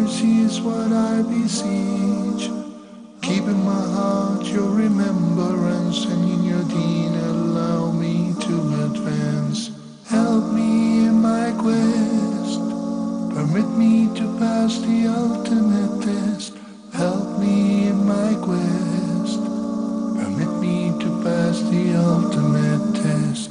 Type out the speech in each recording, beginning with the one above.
mercy is what I beseech. Keep in my heart your remembrance, and in your deen allow me to advance. Help me in my quest, permit me to pass the ultimate test. Help me in my quest, permit me to pass the ultimate test.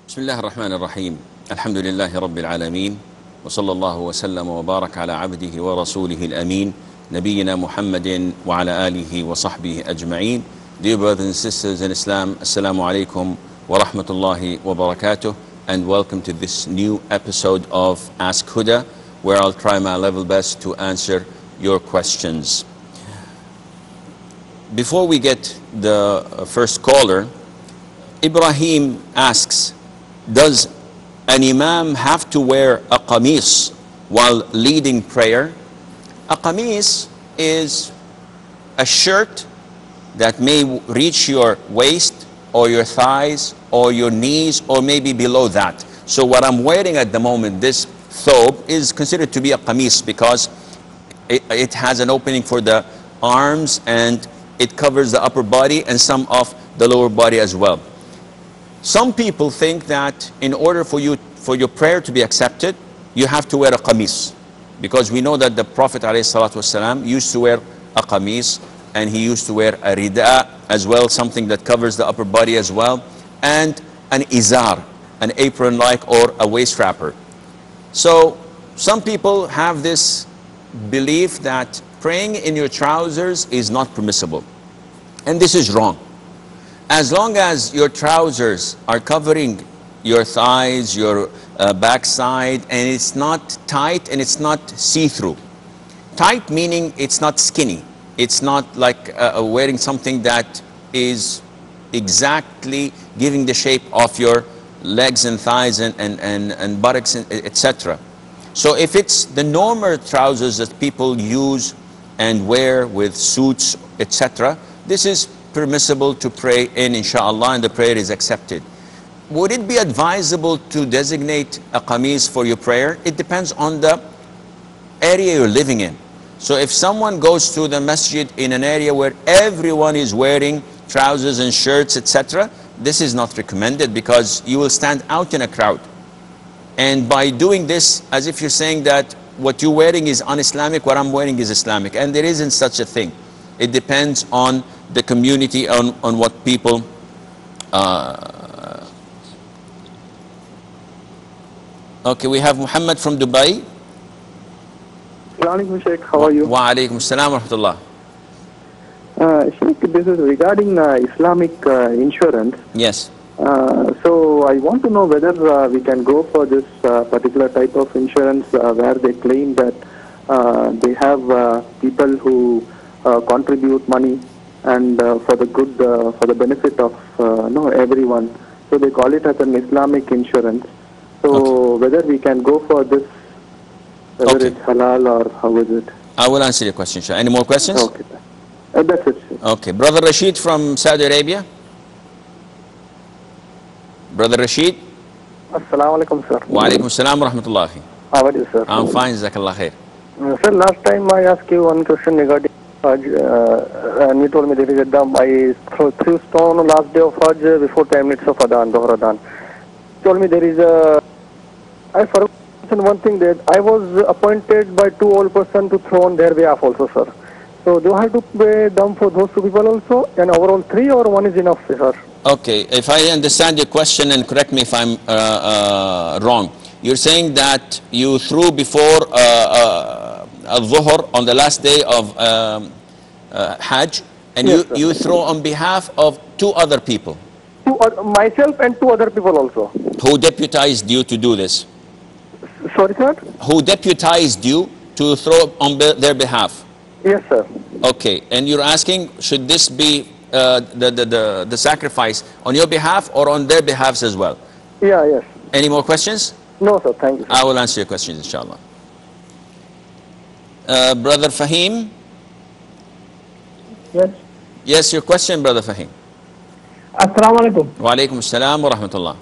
بسم الله الرحمن الرحيم. الحمد لله رب العالمين، وصلى الله وسلم وبارك على عبده ورسوله الأمين نبينا محمد وعلى آله وصحبه أجمعين. Dear brothers and sisters in Islam, Assalamu alaikum wa rahmatullahi wa barakatuh, and welcome to this new episode of Ask Huda, where I'll try my level best to answer your questions. Before we get the first caller, Ibrahim asks, does an imam have to wear a kamees while leading prayer? A kamees is a shirt that may reach your waist or your thighs or your knees or maybe below that. So what I'm wearing at the moment, this thobe, is considered to be a kamees because it has an opening for the arms and it covers the upper body and some of the lower body as well. Some people think that in order for your prayer to be accepted, you have to wear a kamees, because we know that the Prophet ﷺ used to wear a kamees, and he used to wear a rida as well, something that covers the upper body as well, and an izar, an apron-like or a waist wrapper. So some people have this belief that praying in your trousers is not permissible, and this is wrong. As long as your trousers are covering your thighs, your backside, and it's not tight and it's not see-through. Tight meaning it's not skinny. It's not like wearing something that is exactly giving the shape of your legs and thighs and buttocks, etc. So if it's the normal trousers that people use and wear with suits, etc., this is permissible to pray in, inshallah, and the prayer is accepted. Would it be advisable to designate a kamees for your prayer? It depends on the area you're living in. So if someone goes to the masjid in an area where everyone is wearing trousers and shirts, etc., this is not recommended because you will stand out in a crowd. And by doing this, as if you're saying that what you're wearing is un-Islamic, what I'm wearing is Islamic. And there isn't such a thing. It depends on the community, on what people Okay, we have Muhammad from Dubai. Assalamualaikum Sheikh, how are you? Wa alaikum assalam wa rahmatullah. Sheikh, this is regarding Islamic insurance. Yes. So I want to know whether we can go for this particular type of insurance where they claim that they have people who contribute money and for the good, for the benefit of everyone. So they call it as an Islamic insurance. So okay, whether we can go for this, whether okay, it's halal or how is it? I will answer your question, sir. Any more questions? Okay. That's it, sir. Okay. Brother Rashid from Saudi Arabia. Brother Rashid. Assalamu alaikum, sir. Wa alaikum assalam wa rahmatullahi. How are you, sir? I'm fine, Jazakallah khair. Sir, last time I asked you one question regarding Hajj, and you told me there is a dam. I threw stone on last day of Hajj before 10 minutes of Adhan, Dhuhr Adhan. Told me there is a, I forgot one thing, that I was appointed by two old person to throw on their behalf also, sir. So do I have to pay dam for those two people also, and overall three, or one is enough, sir? Okay, if I understand your question, and correct me if I'm wrong, you're saying that you threw before al-Dhuhr on the last day of Hajj, and yes, you throw on behalf of two other people. Myself and two other people also. Who deputized you to do this? Sorry, sir? Who deputized you to throw on their behalf? Yes, sir. Okay, and you're asking, should this be the sacrifice on your behalf or on their behalves as well? Yeah, yes. Any more questions? No, sir. Thank you, sir. I will answer your questions, inshallah. Brother Fahim? Yes. Yes, your question, Brother Fahim. Assalamu alaikum. Wa alaikum assalam wa rahmatullah.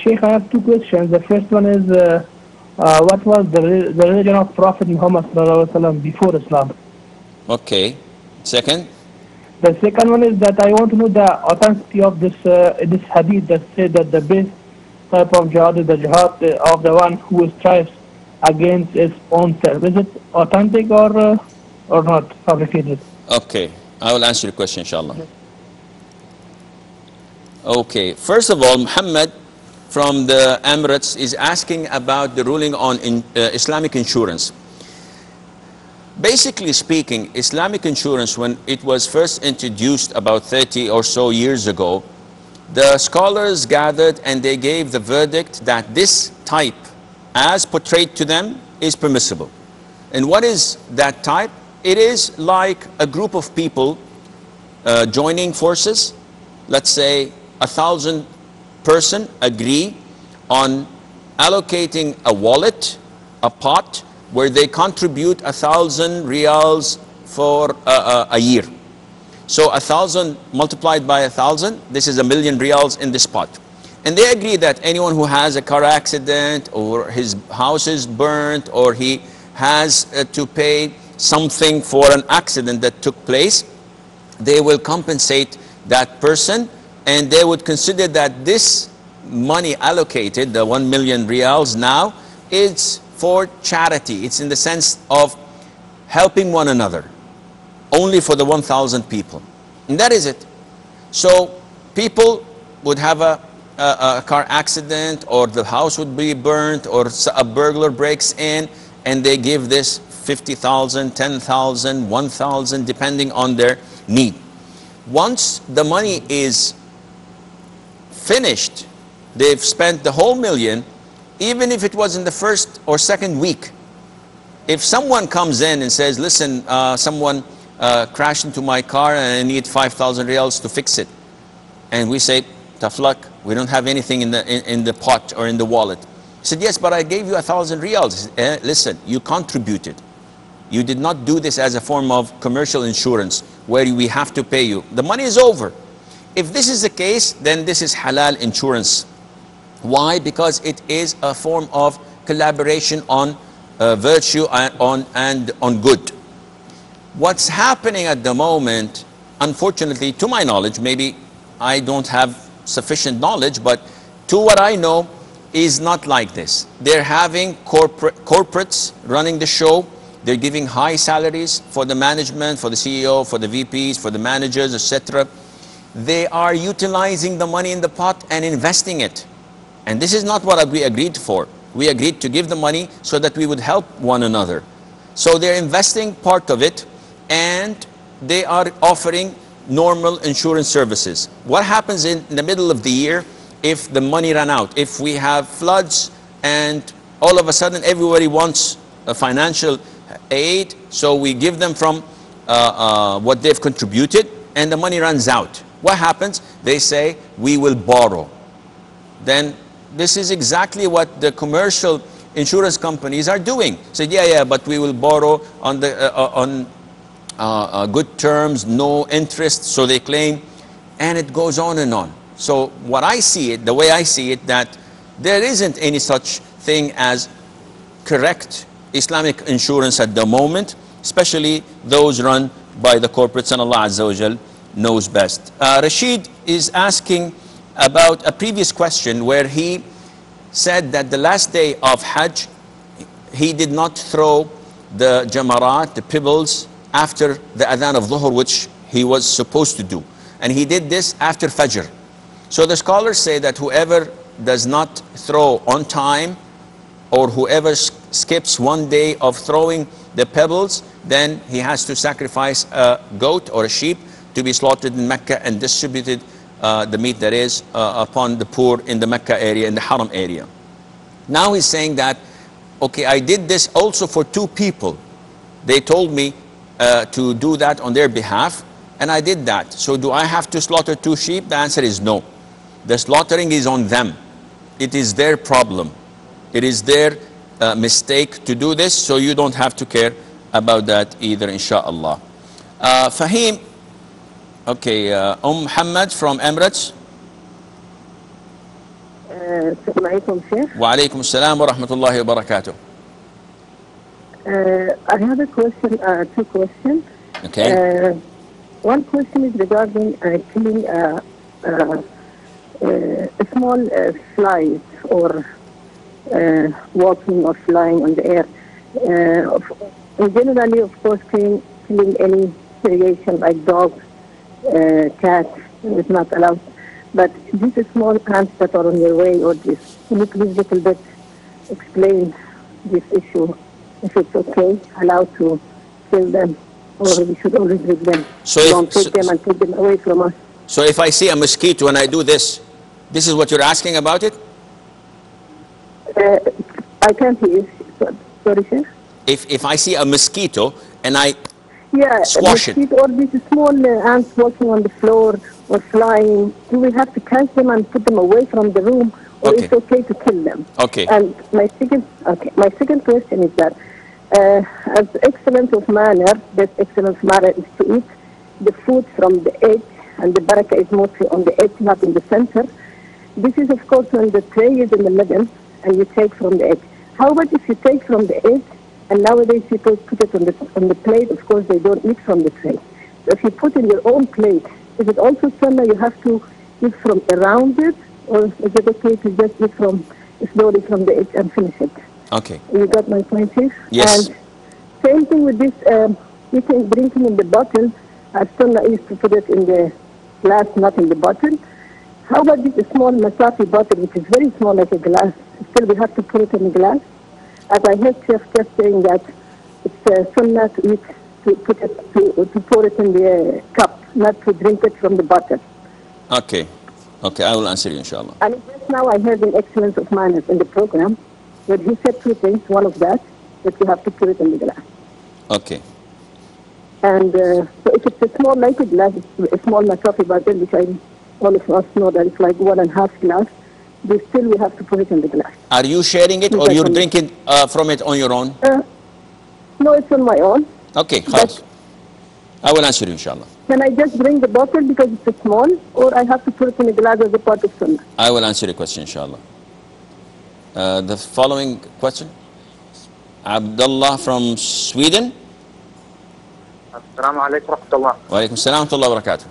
Sheikh, I have two questions. The first one is, what was the religion of Prophet Muhammad ﷺ before Islam? Okay. Second? The second one is that I want to know the authenticity of this hadith that said that the best type of jihad is the jihad of the one who strives against his own self. Is it authentic or not fabricated? Okay. I will answer your question, inshallah. Okay. First of all, Muhammad from the Emirates is asking about the ruling on Islamic insurance. Basically speaking, Islamic insurance, when it was first introduced about 30 or so years ago, the scholars gathered and they gave the verdict that this type, as portrayed to them, is permissible. And what is that type? It is like a group of people joining forces. Let's say 1,000 person agree on allocating a wallet, a pot, where they contribute 1,000 riyals for a year. So 1,000 multiplied by 1,000, this is 1,000,000 riyals in this pot. And they agree that anyone who has a car accident or his house is burnt or he has to pay something for an accident that took place, they will compensate that person, and they would consider that this money allocated, the 1,000,000 riyals now, is for charity. It's in the sense of helping one another, only for the 1,000 people. And that is it. So people would have a car accident, or the house would be burnt, or a burglar breaks in, and they give this 50,000, 10,000, 1,000, depending on their need. Once the money is finished, they've spent the whole million, even if it was in the first or second week. If someone comes in and says, listen, someone crashed into my car and I need 5,000 riyals to fix it. And we say, tough luck, we don't have anything in the pot or in the wallet. He said, yes, but I gave you 1,000 riyals. Listen, you contributed. You did not do this as a form of commercial insurance where we have to pay you. The money is over. If this is the case, then this is halal insurance. Why? Because it is a form of collaboration on virtue and on good. What's happening at the moment, unfortunately, to my knowledge, maybe I don't have sufficient knowledge, but to what I know, is not like this. They're having corporates running the show. They're giving high salaries for the management, for the CEO, for the VPs, for the managers, etc. They are utilizing the money in the pot and investing it. And this is not what we agreed for. We agreed to give the money so that we would help one another. So they're investing part of it, and they are offering normal insurance services. What happens in the middle of the year if the money ran out? If we have floods and all of a sudden everybody wants a financial aid, so we give them from what they've contributed, and the money runs out. What happens? They say, we will borrow. Then this is exactly what the commercial insurance companies are doing. Say, yeah, but we will borrow on good terms, no interest, so they claim, and it goes on and on. So what I see it, the way I see it, that there isn't any such thing as correct Islamic insurance at the moment, especially those run by the corporates, and Allah Azza wa Jal knows best. Rashid is asking about a previous question where he said that the last day of Hajj, he did not throw the jamarat, the pebbles, after the adhan of Dhuhr, which he was supposed to do. And he did this after Fajr. So the scholars say that whoever does not throw on time, or whoever skips one day of throwing the pebbles, then he has to sacrifice a goat or a sheep to be slaughtered in Mecca and distributed the meat that is upon the poor in the Mecca area, in the Haram area. Now he's saying that, okay, I did this also for two people. They told me to do that on their behalf, and I did that. So do I have to slaughter two sheep? The answer is no. The slaughtering is on them. It is their problem. It is their mistake to do this, so you don't have to care about that either, inshallah. Fahim, okay, Muhammad from Emirates. السلام عليكم شيخ. وعليكم السلام ورحمة الله وبركاته. I have a question, two questions. Okay. One question is regarding killing small flies or walking or flying on the air. Generally, of course, killing any creation like dogs, cats is not allowed. But these small ants that are on your way or this, can you please little bit explain this issue? If it's okay, allowed to kill them, or we should always leave them. So Don't take them and take them away from us. So if I see a mosquito and I do this, this is what you're asking about it? I can't hear you. Sorry, sir. If I see a mosquito and I Yeah, squash it. Or these small ants walking on the floor or flying, do we have to catch them and put them away from the room, or Okay. it's okay to kill them? Okay. And my second question is that, as excellence of manner, that excellence of manner is to eat the food from the edge, and the barakah is mostly on the edge, not in the center. This is, of course, when the tray is in the middle and you take from the edge. How about if you take from the edge, and nowadays people put it on the plate? Of course, they don't eat from the tray. So if you put in your own plate, is it also sunnah you have to eat from around it, or is it okay to just eat from slowly from the edge and finish it? Okay. You got my point, Chief? Yes. And same thing with this eating, drinking in the bottle. Sunnah is to put it in the glass, not in the bottle. How about this small masafi bottle, which is very small like a glass? Still, we have to put it in the glass. As I heard Chef just saying that it's sunnah to eat, to pour it in the cup, not to drink it from the bottle. Okay. Okay, I will answer you, inshallah. And just now I heard an excellence of manners in the program, where he said two things. One of that you have to put it in the glass. Okay. And so if it's a small, like a glass, a small masafi bottle, which all of us know that it's like 1.5 glass, but still we have to put it in the glass. Are you sharing it or you're drinking from it on your own? No, it's on my own. Okay, khalas. I will answer you, inshallah. Can I just bring the bottle because it's small, or I have to put it in a glass as a part of sunnah? I will answer your question, inshallah. The following question. Abdullah from Sweden. Assalamu alaikum wa rahmatullah. Wa alaikum salam wa rahmatullah wa barakatuh.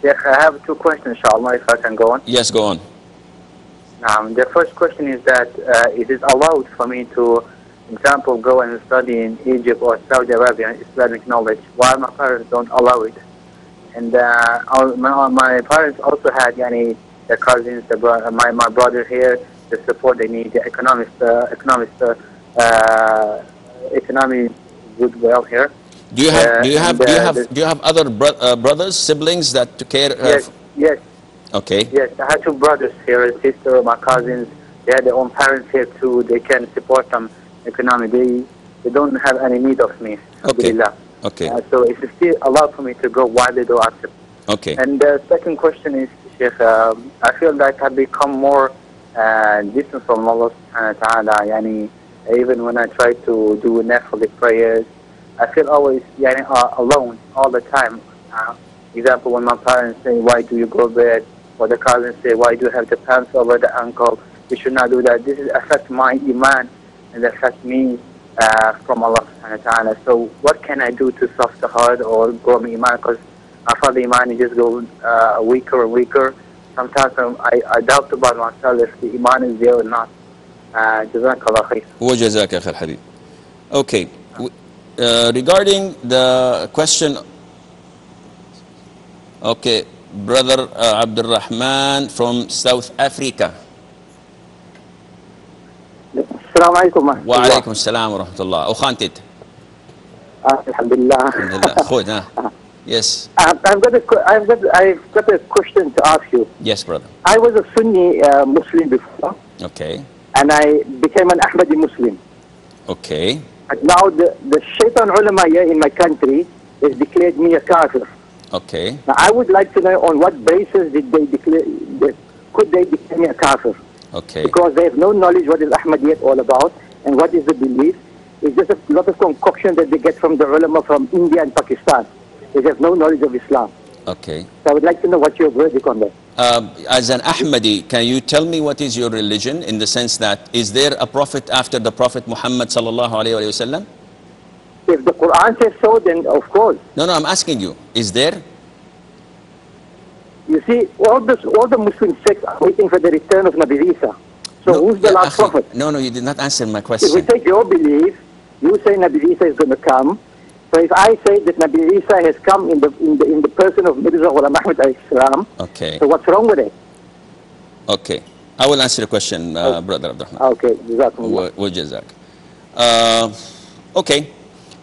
Sheikh, I have two questions, inshallah, if I can go on. Yes, go on. The first question is that it is allowed for me to, example, go and study in Egypt or Saudi Arabia Islamic knowledge, while my parents don't allow it. And my parents also had the cousins, my brother here, the support they need, the economic goodwill here. Do you have other brothers, siblings that took care of? Yes. Okay. Yes, I have two brothers here, a sister, my cousins. They have their own parents here too. They can support them economically. They don't have any need of me. Okay. Okay. So it's still allowed for me to go while they don't accept. Okay. And the second question is, Sheikh, I feel like I've become more distant from Allah subhanahu wa ta'ala. Even when I try to do nafil prayers, I feel always alone all the time. Example, when my parents say, why do you go to bed? Or the cousins say, why do you have the pants over the ankle? You should not do that. This affects my iman and affects me from Allah subhanahu wa ta'ala. So what can I do to soften the heart or grow my iman? Because I feel the iman is just going weaker and weaker. Sometimes I doubt about myself if the iman is there or not. Jazakallah khair. Wa jazaka khair habib. Okay. Regarding the question, okay, brother Abdul Rahman from South Africa. Assalamu alaikum. Wa alaikum assalam wa rahmatullah. Ukhantit. Alhamdulillah. Alhamdulillah. Yes. I've got a question to ask you. Yes, brother. I was a Sunni Muslim before. Okay. And I became an Ahmadi Muslim. Okay. And now the Shaitan ulama here in my country has declared me a kafir. Okay. Now I would like to know on what basis could they declare me a kafir? Okay. Because they have no knowledge what is Ahmadiyyat all about and what is the belief. It's just a lot of concoction that they get from the ulama from India and Pakistan. They have no knowledge of Islam. Okay. So I would like to know what your verdict on that. as an Ahmadi, can you tell me what is your religion, in the sense that, is there a prophet after the Prophet Muhammad sallallahu alayhi wa sallam? If the Quran says so, then of course. No, I'm asking you, is there? You see, all the Muslim sects are waiting for the return of Nabi Isa. So No, who's the yeah, last akhi, prophet? No, you did not answer my If we question. take your belief, you say Nabi Isa is going to come. So if I say that Nabi Isa has come in the person of Mirza Ghulam Ahmad alayhi salam, Okay, so what's wrong with it? okay. I will answer the question, Brother Abdurrahman. Okay, Jazakumullah. Wajazak. Okay,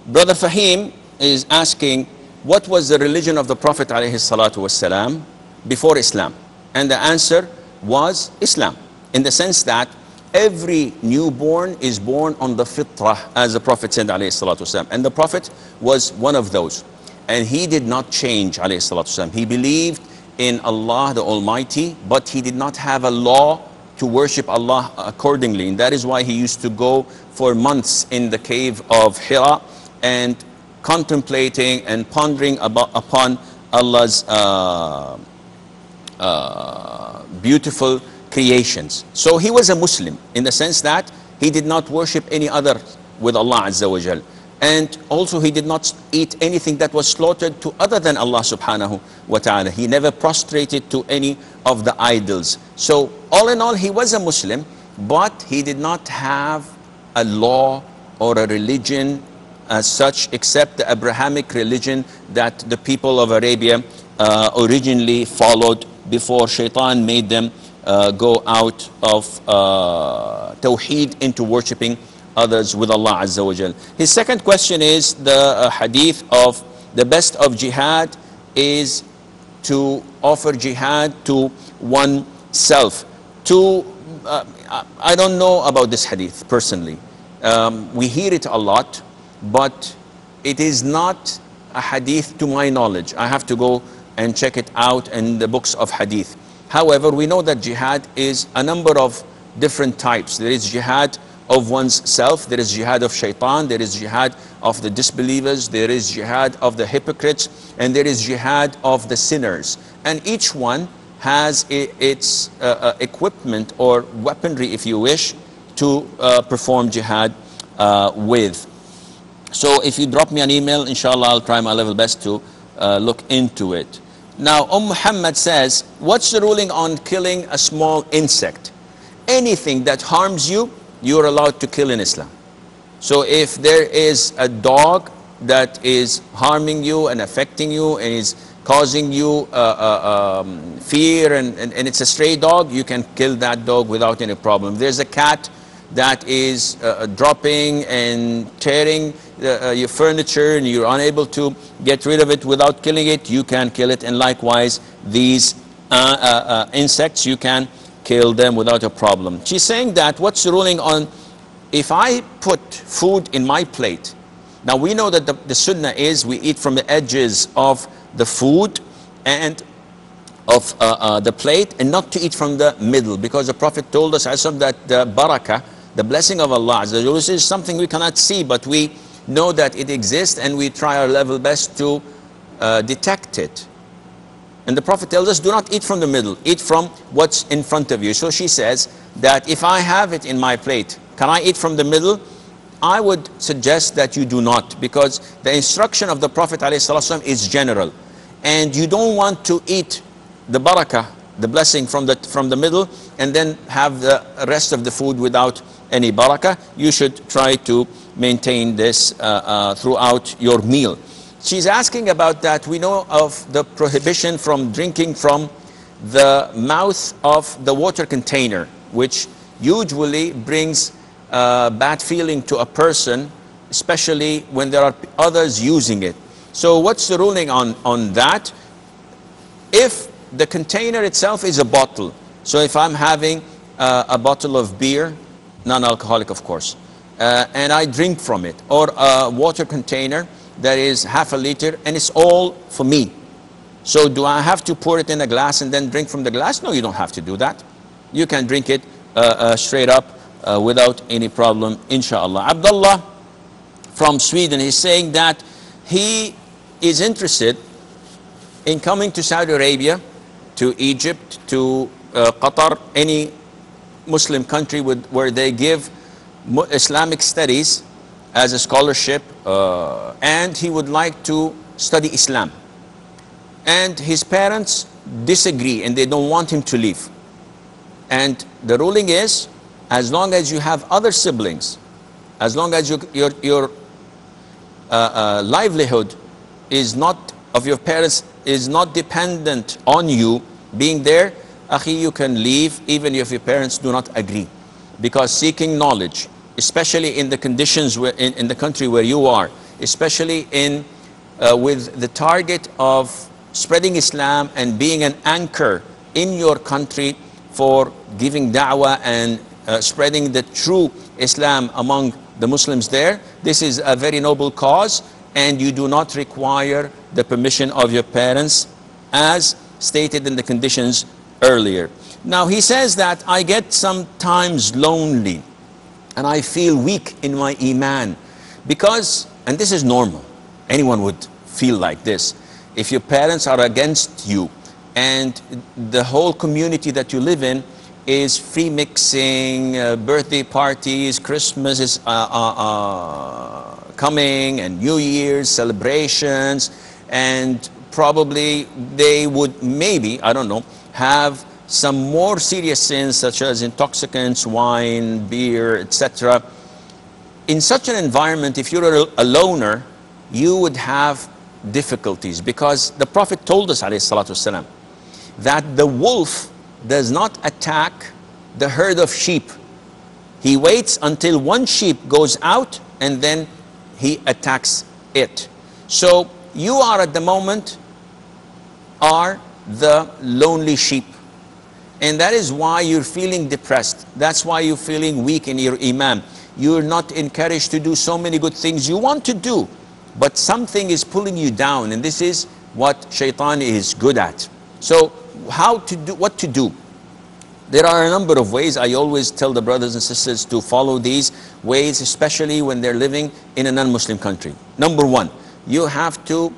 Brother Fahim is asking, what was the religion of the Prophet alayhi salatu wasalam before Islam? And the answer was Islam, in the sense that every newborn is born on the fitrah, as the Prophet said alayhi salatu wasalam. And the Prophet was one of those. And he did not change alayhi salatu wasalam. He believed in Allah the Almighty, but he did not have a law to worship Allah accordingly. And that is why he used to go for months in the cave of Hira and contemplating and pondering upon Allah's beautiful creations. So he was a Muslim, in the sense that he did not worship any other with Allah Azza wa Jal. And also he did not eat anything that was slaughtered to other than Allah subhanahu wa ta'ala. He never prostrated to any of the idols. So all in all, he was a Muslim, but he did not have a law or a religion as such, except the Abrahamic religion that the people of Arabia originally followed before Shaitan made them go out of Tawheed into worshipping others with Allah Azza wa Jal. His second question is the hadith of the best of jihad is to offer jihad to oneself. I don't know about this hadith personally. We hear it a lot, but it is not a hadith to my knowledge. I have to go and check it out in the books of hadith. However, we know that jihad is a number of different types. There is jihad of one's self, there is jihad of shaitan, there is jihad of the disbelievers, there is jihad of the hypocrites, and there is jihad of the sinners. And each one has its equipment or weaponry, if you wish, to perform jihad with. So if you drop me an email, inshallah, I'll try my level best to look into it. Now, Muhammad says, what's the ruling on killing a small insect? Anything that harms you, you're allowed to kill in Islam. So if there is a dog that is harming you and affecting you and is causing you fear and it's a stray dog, you can kill that dog without any problem. There's a cat that is dropping and tearing your furniture and you're unable to get rid of it without killing it, you can kill it. And likewise, these insects, you can kill them without a problem. She's saying that, what's the ruling on if I put food in my plate? Now we know that the sunnah is we eat from the edges of the food and of the plate, and not to eat from the middle, because the Prophet told us that the barakah, the blessing of Allah is something we cannot see, but we know that it exists and we try our level best to detect it. And the Prophet tells us, do not eat from the middle, eat from what's in front of you. So she says that if I have it in my plate, can I eat from the middle? I would suggest that you do not, because the instruction of the Prophet ﷺ is general. And you don't want to eat the barakah, the blessing from the middle, and then have the rest of the food without any barakah. You should try to maintain this throughout your meal. She's asking about that. We know of the prohibition from drinking from the mouth of the water container, which usually brings bad feeling to a person, especially when there are others using it. So what's the ruling on that? If the container itself is a bottle, so if I'm having a bottle of beer, non-alcoholic of course, and I drink from it, or a water container that is half a liter and it's all for me, so do I have to pour it in a glass and then drink from the glass? No, you don't have to do that. You can drink it straight up without any problem, inshallah. Abdullah from Sweden is saying that he is interested in coming to Saudi Arabia to Egypt, to Qatar, any Muslim country where they give Islamic studies as a scholarship, and he would like to study Islam. And his parents disagree and they don't want him to leave. And the ruling is, as long as you have other siblings, as long as your livelihood is not, of your parents, is not dependent on you being there, akhi, you can leave even if your parents do not agree. Because seeking knowledge, especially in the conditions where, in the country where you are, especially in with the target of spreading Islam and being an anchor in your country for giving da'wah and spreading the true Islam among the Muslims there, this is a very noble cause, and you do not require the permission of your parents as stated in the conditions earlier. Now he says that I get sometimes lonely and I feel weak in my iman because, and this is normal, anyone would feel like this, if your parents are against you and the whole community that you live in is free mixing, birthday parties, Christmas is coming, and New Year's celebrations, and probably they would maybe, I don't know, have some more serious sins such as intoxicants, wine, beer, etc. In such an environment, if you're a loner, you would have difficulties, because the Prophet told us, alayhi salatu wasalam, that the wolf does not attack the herd of sheep. He waits until one sheep goes out and then he attacks it. So you are at the moment are the lonely sheep, and that is why you're feeling depressed. That's why you're feeling weak in your iman. You're not encouraged to do so many good things you want to do, but something is pulling you down, and this is what shaitan is good at. So how to do, what to do? There are a number of ways. I always tell the brothers and sisters to follow these ways, especially when they're living in a non-Muslim country. Number one, you have to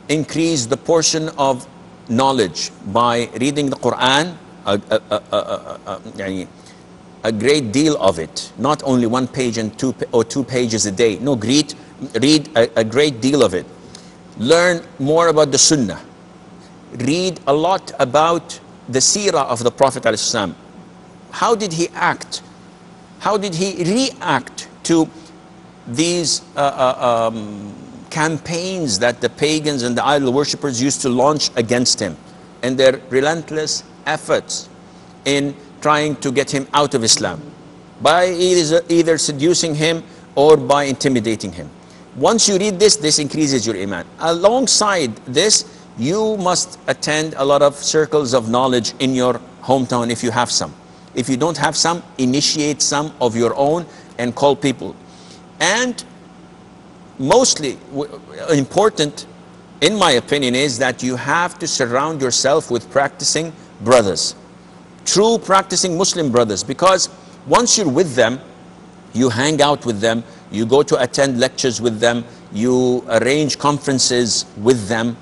increase the portion of knowledge by reading the Quran, a great deal of it, not only 1 page and 2 pages a day. No, read a great deal of it. Learn more about the Sunnah. Read a lot about the seerah of the Prophet ﷺ. How did he act? How did he react to these campaigns that the pagans and the idol worshippers used to launch against him, and their relentless efforts in trying to get him out of Islam by either seducing him or by intimidating him? Once you read this, this increases your iman. Alongside this, you must attend a lot of circles of knowledge in your hometown if you have some. If you don't have some, initiate some of your own and call people. And mostly important, in my opinion, is that you have to surround yourself with practicing brothers, true practicing Muslim brothers, because once you're with them, you hang out with them, you go to attend lectures with them, you arrange conferences with them,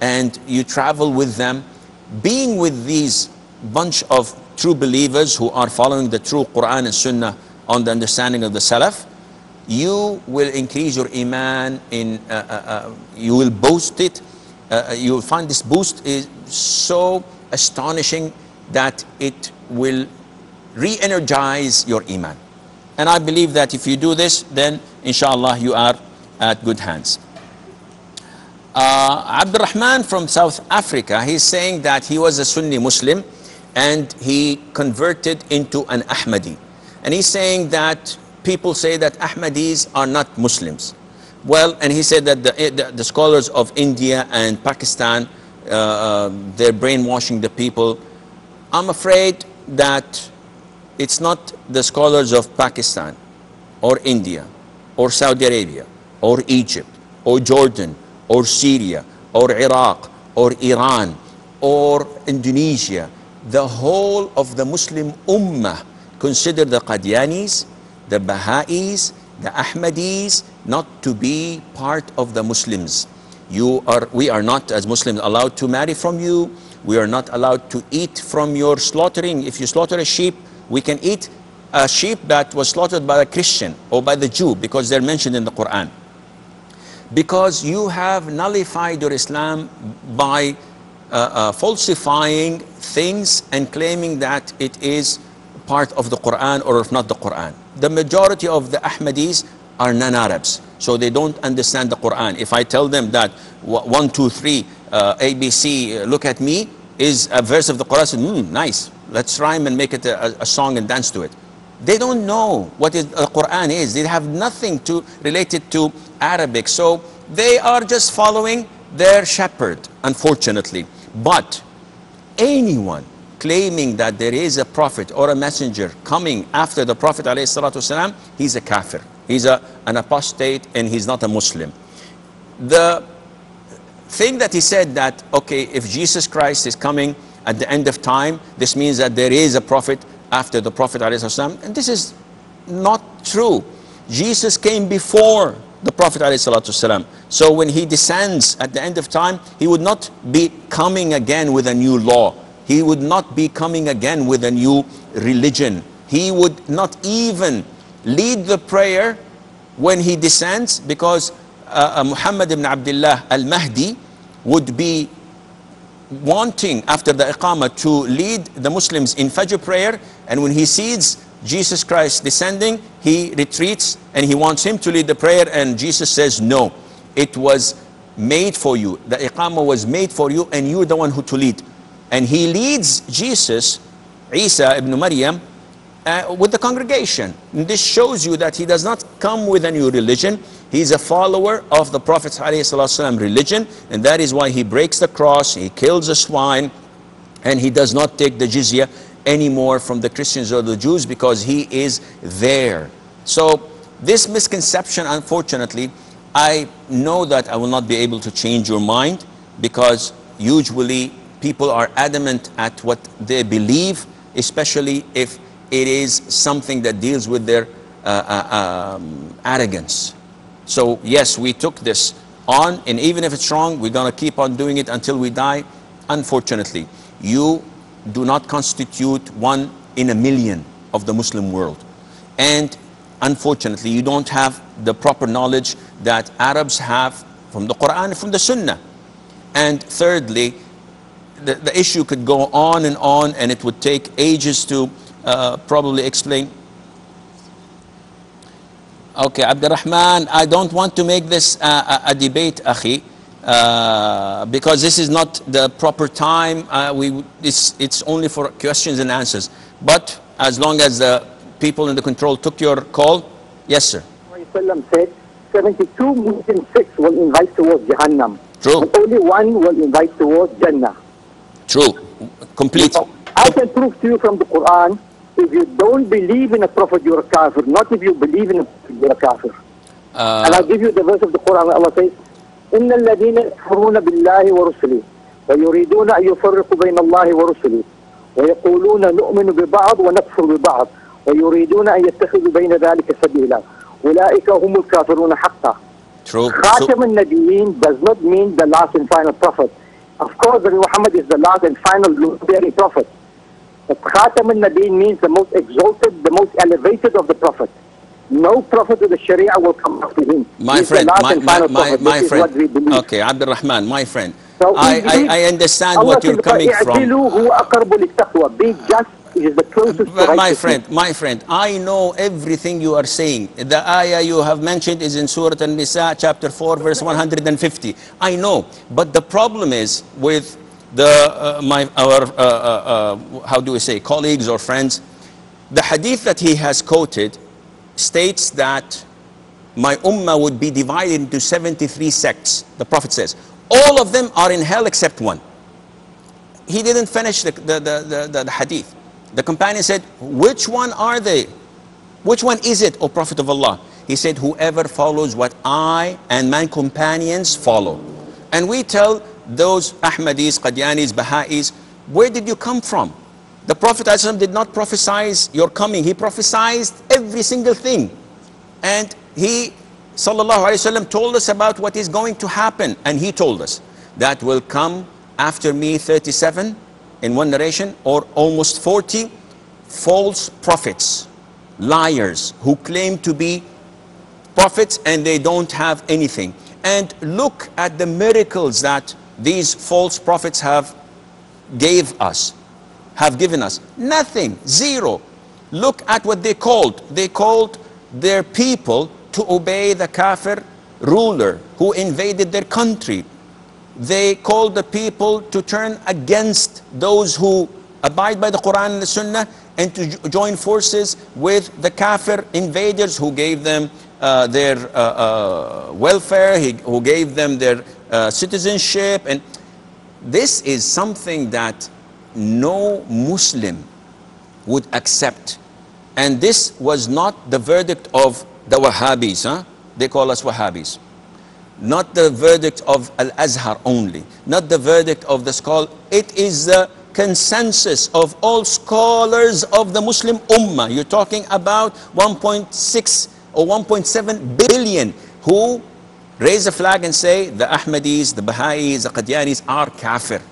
and you travel with them. Being with these bunch of true believers who are following the true Quran and Sunnah on the understanding of the Salaf, you will increase your iman in, you will boost it. You will find this boost is so astonishing that it will re-energize your iman. And I believe that if you do this, then inshallah you are at good hands. Abdurrahman from South Africa, he's saying that he was a Sunni Muslim and he converted into an Ahmadi. And he's saying that people say that Ahmadis are not Muslims. Well, and he said that the scholars of India and Pakistan, they're brainwashing the people. I'm afraid that it's not the scholars of Pakistan or India or Saudi Arabia or Egypt or Jordan or Syria or Iraq or Iran or Indonesia. The whole of the Muslim Ummah consider the Qadianis, the Baha'is, the Ahmadis not to be part of the Muslims. We are not as Muslims allowed to marry from you. We are not allowed to eat from your slaughtering. If you slaughter a sheep, we can eat a sheep that was slaughtered by a Christian or by the Jew, because they're mentioned in the Quran. Because you have nullified your Islam by falsifying things and claiming that it is part of the Quran, or if not the Quran. The majority of the Ahmadis are non-Arabs, so they don't understand the Quran. If I tell them that 1, 2, 3, ABC, look at me, is a verse of the Quran, say, nice, let's rhyme and make it a song and dance to it. They don't know what the Quran is. They have nothing to relate it to Arabic, so they are just following their shepherd, unfortunately. But anyone claiming that there is a prophet or a messenger coming after the Prophet ﷺ, he's a kafir. He's an apostate, and he's not a Muslim. The thing that he said that, okay, if Jesus Christ is coming at the end of time, this means that there is a prophet after the Prophet ﷺ, and this is not true. Jesus came before the Prophet ﷺ. So when he descends at the end of time, he would not be coming again with a new law. He would not be coming again with a new religion. He would not even lead the prayer when he descends, because Muhammad ibn Abdullah al-Mahdi would be wanting after the Iqamah to lead the Muslims in Fajr prayer, and when he sees Jesus Christ descending, he retreats and he wants him to lead the prayer, and Jesus says, no, it was made for you. The Iqamah was made for you, and you're the one who to lead. And he leads Jesus, Isa ibn Maryam, with the congregation. And this shows you that he does not come with a new religion. He's a follower of the Prophet's ﷺ religion, and that is why he breaks the cross, he kills a swine, and he does not take the jizya anymore from the Christians or the Jews, because he is there. So this misconception, unfortunately, I know that I will not be able to change your mind, because usually people are adamant at what they believe, especially if it is something that deals with their arrogance. So yes, we took this on, and even if it's wrong, we're going to keep on doing it until we die. Unfortunately, you do not constitute 1 in a million of the Muslim world. And unfortunately, you don't have the proper knowledge that Arabs have from the Quran and from the Sunnah. And thirdly, the issue could go on, and it would take ages to probably explain. Okay, Abdurrahman, I don't want to make this a debate, Akhi, because this is not the proper time. It's only for questions and answers. But as long as the people in the control took your call, yes, sir. Muhammad said 72 Muslim sects will invite towards Jahannam. True. But only one will invite towards Jannah. True. Complete. I can prove to you from the Quran, if you don't believe in a prophet, you're a kafir. Not if you believe in a prophet, you're a kafir. And I'll give you the verse of the Quran where Allah says, إِنَّ الَّذِينَ يَكْفُرُونَ بِاللَّهِ وَرُسُلِهِ وَيُرِيدُونَ أَن يُفَرِّقُوا بَيْنَ اللَّهِ وَرُسُلِهِ وَيَقُولُونَ نُؤْمِنُ بِبَعْضٍ وَنَكْفُرُ بِبَعْضٍ وَيُرِيدُونَ أَن يَتَّخِذُوا بَيْنَ ذَلِكَ سَبِيلًا أُولَٰئِكَ هُمُ الْكَافِرُونَ حَقًّا. True. Khatam al-Nabiyyin does not mean the last and final prophet. Of course, Muhammad is the last and final glory-bearing prophet. But Khatam al-Nabiyyin means the most exalted, the most elevated of the prophets. No prophet of the Sharia will come after him. My He's friend, the last and final prophet. my This is friend. what we believe. Okay, Abdurrahman, my friend. So I understand what you're coming from. Be just is the closest to My friend, I know everything you are saying. The ayah you have mentioned is in Surah An-Nisa, chapter 4, verse 150. I know, but the problem is with how do we say, colleagues or friends. The hadith that he has quoted states that my ummah would be divided into 73 sects. The Prophet says all of them are in hell except one. He didn't finish the hadith. The companion said, which one are they? Which one is it, O Prophet of Allah? He said, whoever follows what I and my companions follow. And we tell those Ahmadis, Qadianis, Baha'is, where did you come from? The Prophet ﷺ did not prophesize your coming. He prophesied every single thing. And he, sallallahu alaihi wasallam, told us about what is going to happen. And he told us that will come after me 37 in one narration, or almost 40 false prophets, liars who claim to be prophets and they don't have anything. And look at the miracles that these false prophets have given us. Nothing, zero. Look at what they called. They called their people to obey the kafir ruler who invaded their country. They called the people to turn against those who abide by the Quran and the Sunnah, and to join forces with the kafir invaders who gave them their welfare, who gave them their citizenship. And this is something that no Muslim would accept. And this was not the verdict of the Wahhabis. They call us Wahhabis. Not the verdict of Al-Azhar only. Not the verdict of the scholar. It is the consensus of all scholars of the Muslim Ummah. You're talking about 1.6 or 1.7 billion who raise a flag and say the Ahmadis, the Baha'is, the Qadianis are kafir.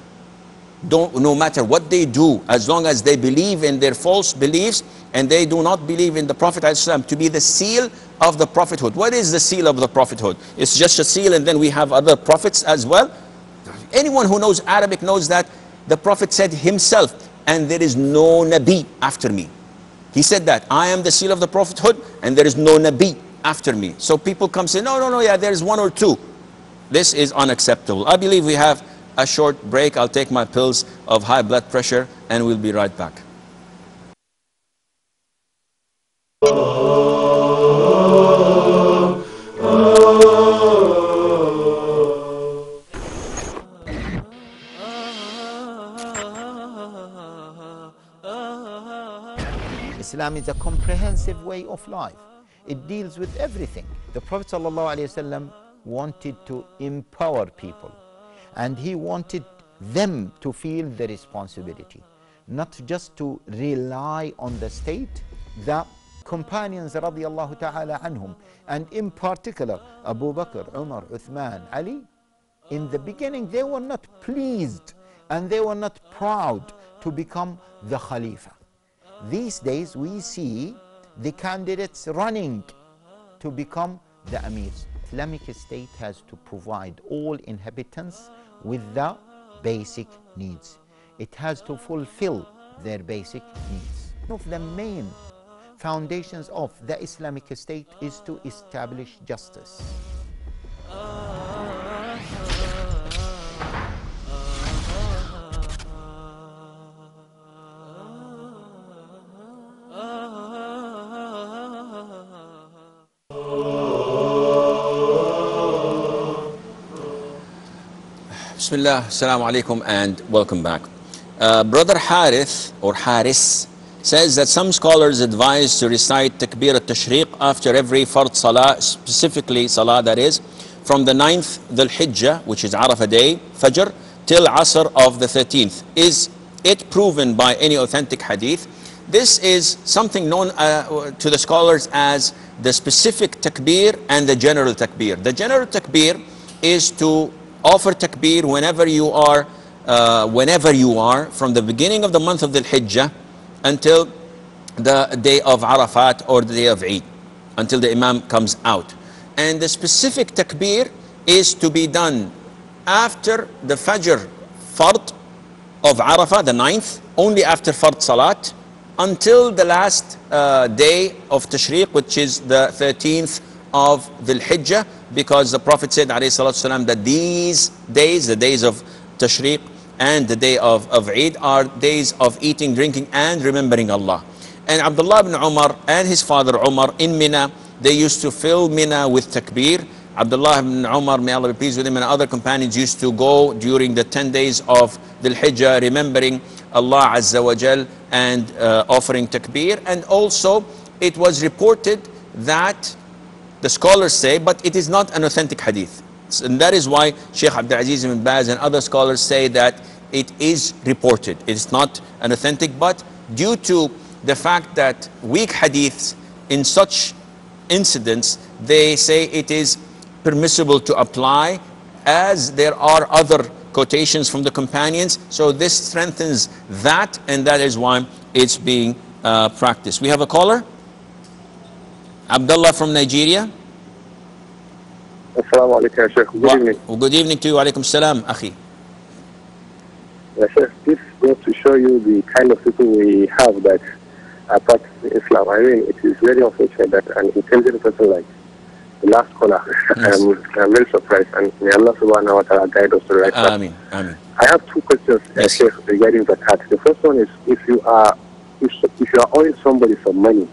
No matter what they do, as long as they believe in their false beliefs and they do not believe in the Prophet ﷺ to be the seal of the prophethood. What is the seal of the prophethood? It's just a seal and then we have other prophets as well. Anyone who knows Arabic knows that the Prophet said himself, and there is no Nabi after me. He said that, I am the seal of the prophethood and there is no Nabi after me. So people come say, no, yeah, there is one or two. This is unacceptable. I believe we have a short break. I'll take my pills of high blood pressure and we'll be right back. Islam is a comprehensive way of life. It deals with everything. The Prophet ﷺ wanted to empower people, and he wanted them to feel the responsibility, not just to rely on the state. The companions radiallahu ta'ala anhum, and in particular Abu Bakr, Umar, Uthman, Ali, in the beginning they were not pleased and they were not proud to become the Khalifa. These days we see the candidates running to become the emirs. Islamic State has to provide all inhabitants with the basic needs. It has to fulfill their basic needs. One of the main foundations of the Islamic State is to establish justice. Bismillah, assalamu alaikum, and welcome back. Brother Harith or Haris says that some scholars advise to recite Takbir al-Tashriq after every Fard Salah, specifically Salah that is, from the 9th Dhul Hijjah, which is Arafah day, Fajr, till Asr of the 13th. Is it proven by any authentic hadith? This is something known to the scholars as the specific Takbir and the general Takbir. The general Takbir is to offer takbir whenever you are from the beginning of the month of the Hijjah until the day of Arafat or the day of Eid, until the Imam comes out. And the specific takbir is to be done after the Fajr Fard of Arafah, the 9th, only after Fard Salat, until the last day of Tashriq, which is the 13th of Dhul Hijjah, because the Prophet said ﷺ that these days, the days of Tashriq and the day of Eid, are days of eating, drinking and remembering Allah. And Abdullah ibn Umar and his father Umar in Mina, they used to fill Mina with takbir. Abdullah ibn Umar, may Allah be pleased with him, and other companions used to go during the 10 days of Dhul Hijjah remembering Allah Azza wa Jal and offering takbir. And also it was reported that the scholars say, but it is not an authentic hadith. And that is why Sheikh Abdul Aziz ibn Baz and other scholars say that it is reported. It is not an authentic, but due to the fact that weak hadiths in such incidents, they say it is permissible to apply, as there are other quotations from the companions. So this strengthens that, and that is why it's being practiced. We have a caller, Abdullah from Nigeria. Assalamu alaikum, Sheikh. Good evening. Good evening to you. Alaikum salam, akhi. Yes, Sheikh, this goes to show you the kind of people we have that are practicing Islam. I mean, it is very unfortunate that an intelligent person like the last caller, Yes. I'm very surprised, and may Allah subhanahu wa ta'ala guide us to the right path. Ameen, ameen. I have two questions, Yes. Sheikh, regarding zakat. The first one is, if you are owing somebody some money,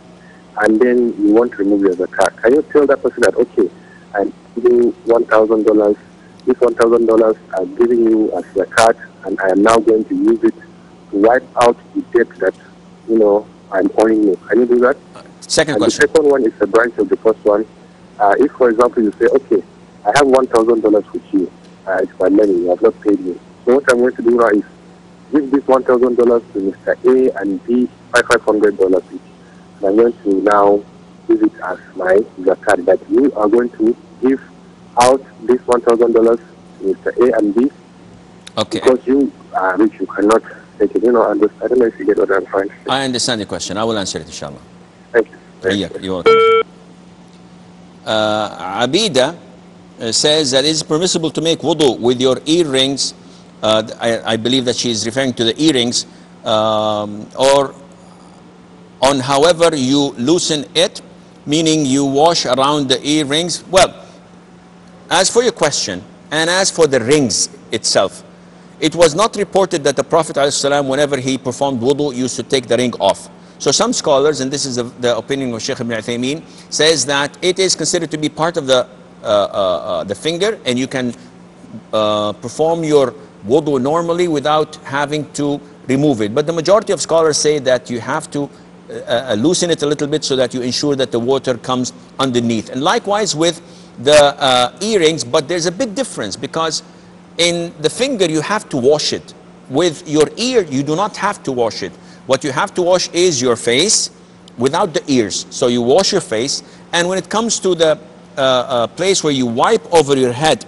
and then you want to remove your zakat, can you tell that person that, okay, I'm giving you $1,000, this $1,000 I'm giving you as zakat, and I am now going to use it to wipe out the debt that, I'm owing you. Can you do that? Second And question. the second one is a branch of the first one. If, for example, you say, okay, I have $1,000 with you. It's my money. You have not paid me. So what I'm going to do now is give this $1,000 to Mr. A and B $500 each. And I'm going to now use it as my zakat, that you are going to give out this $1,000 to Mr. A and B. Okay. Because you are rich, you cannot take it. I don't know if you get what I'm trying to say. I understand the question. I will answer it, inshallah. Thank you. You're welcome. Abida says that it's permissible to make wudu with your earrings. I believe that she is referring to the earrings, or on however you loosen it, meaning you wash around the earrings. Well, as for your question, and as for the rings itself, it was not reported that the Prophet ﷺ, whenever he performed wudu, used to take the ring off. So some scholars, and this is the opinion of Sheikh Ibn Uthaymeen, says that it is considered to be part of the finger, and you can perform your wudu normally without having to remove it. But the majority of scholars say that you have to loosen it a little bit so that you ensure that the water comes underneath. And likewise with the earrings, but there's a big difference, because in the finger you have to wash it. With your ear you do not have to wash it. What you have to wash is your face without the ears. So you wash your face, and when it comes to the place where you wipe over your head,